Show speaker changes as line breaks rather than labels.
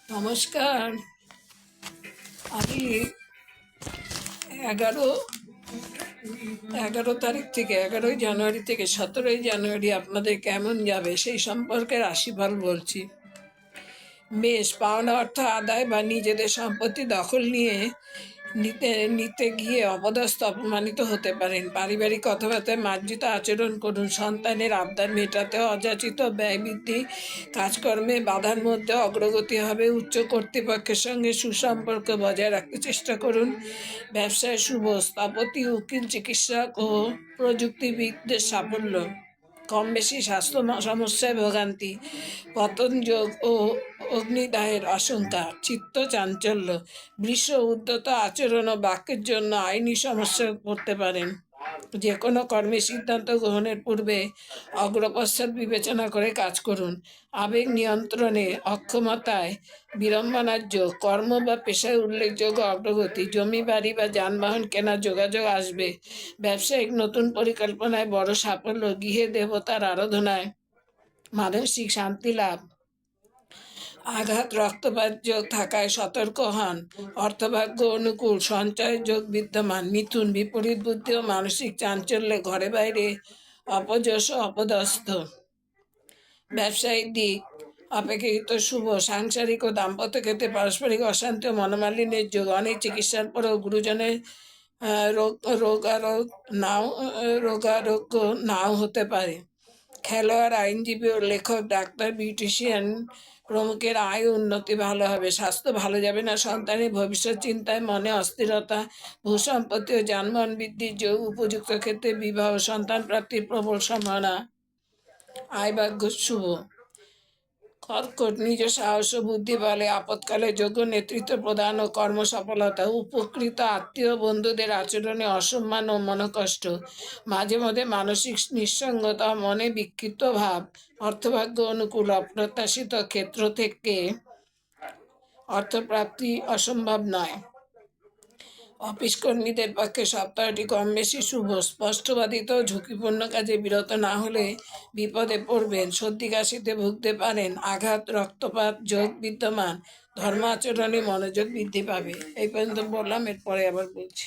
নমস্কার। আমি এগারো 11ই জানুয়ারি থেকে 17ই জানুয়ারি আপনাদের কেমন যাবে সেই সম্পর্কে রাশিফল বলছি। মেষ, পাওনা অর্থ আদায় বা নিজেদের সম্পত্তি দখল নিতে নিতে গিয়ে অপদস্থ অপমানিত হতে পারেন। পারিবারিক কথাবার্তায় মার্জিত আচরণ করুন। সন্তানের আবদার মেটাতে অযাচিত ব্যয় বৃদ্ধি, কাজকর্মে বাধার মধ্যে অগ্রগতি হবে। উচ্চ কর্তৃপক্ষের সঙ্গে সুসম্পর্ক বজায় রাখতে চেষ্টা করুন। ব্যবসায় শুভ, স্থপতি, উকিল, চিকিৎসক ও প্রযুক্তিবিদদের সাফল্য। কম বেশি স্বাস্থ্য সমস্যায় ভোগান্তি, পতন যোগ ও অগ্নিদাহের আশঙ্কা। চিত্ত চাঞ্চল্য, বৃষ, উদ্যত আচরণ ও বাক্যের জন্য আইনি সমস্যায় পড়তে পারেন। যে কোনো কর্মের সিদ্ধান্ত গ্রহণের পূর্বে অগ্রপশ্চাৎ বিবেচনা করে কাজ করুন। আবেগ নিয়ন্ত্রণে অক্ষমতায় বিড়ম্বনার যোগ, কর্ম বা পেশায় উল্লেখযোগ্য অগ্রগতি, জমি বাড়ি বা যানবাহন কেনার যোগাযোগ আসবে। ব্যবসায়িক নতুন পরিকল্পনায় বড় সাফল্য, গৃহে দেবতার আরাধনায় মানসিক শান্তি লাভ। আঘাত, রক্তপাত যোগ থাকায় সতর্ক হন। অর্থভাগ্য অনুকূল, সঞ্চয়ের যোগ বিদ্যমান। মিথুন, বিপরীত বুদ্ধি ও মানসিক চাঞ্চল্যে ঘরে বাইরে অপযশ অপদস্থ। ব্যবসায়িক দিক অপেক্ষাকৃত শুভ, সাংসারিক ও দাম্পত্য ক্ষেত্রে পারস্পরিক অশান্তি ও মনোমালিন্যের যোগ। অনেক চিকিৎসার পরেও গুরুজনের রোগারোগ্য নাও হতে পারে। খেলোয়াড়, আইনজীবী ও লেখক, ডাক্তার, বিউটিশিয়ান প্রমুখের আয় উন্নতি ভালো হবে। স্বাস্থ্য ভালো যাবে না। সন্তানের ভবিষ্যৎ চিন্তায় মনে অস্থিরতা। ভূসম্পত্তি ও যানবাহন বৃদ্ধির যোগ। উপযুক্ত ক্ষেত্রে বিবাহ, সন্তান প্রাপ্তির প্রবল সম্ভাবনা। আয় ভাগ্য শুভ। কর্কট, নিজ সাহস ও বুদ্ধি বলে আপৎকালে যোগ্য নেতৃত্ব প্রদান ও কর্মসফলতা। উপকৃত আত্মীয় বন্ধুদের আচরণে অসম্মান ও মনোকষ্ট। মাঝে মধ্যে মানসিক নিঃসঙ্গতা, মনে বিক্ষিপ্ত ভাব। অর্থভাগ্য অনুকূল, অপ্রত্যাশিত ক্ষেত্র থেকে অর্থপ্রাপ্তি অসম্ভব নয়। অফিস কর্মীদের পক্ষে সপ্তাহটি কম বেশি শুভ। স্পষ্টবাদিত ঝুঁকিপূর্ণ কাজে বিরত না হলে বিপদে পড়বেন। সর্দি কাশিতে ভুগতে পারেন। আঘাত, রক্তপাত যোগ বিদ্যমান। ধর্ম আচরণে মনোযোগ বৃদ্ধি পাবে। এই পর্যন্ত বললাম, এরপরে আবার বলছি।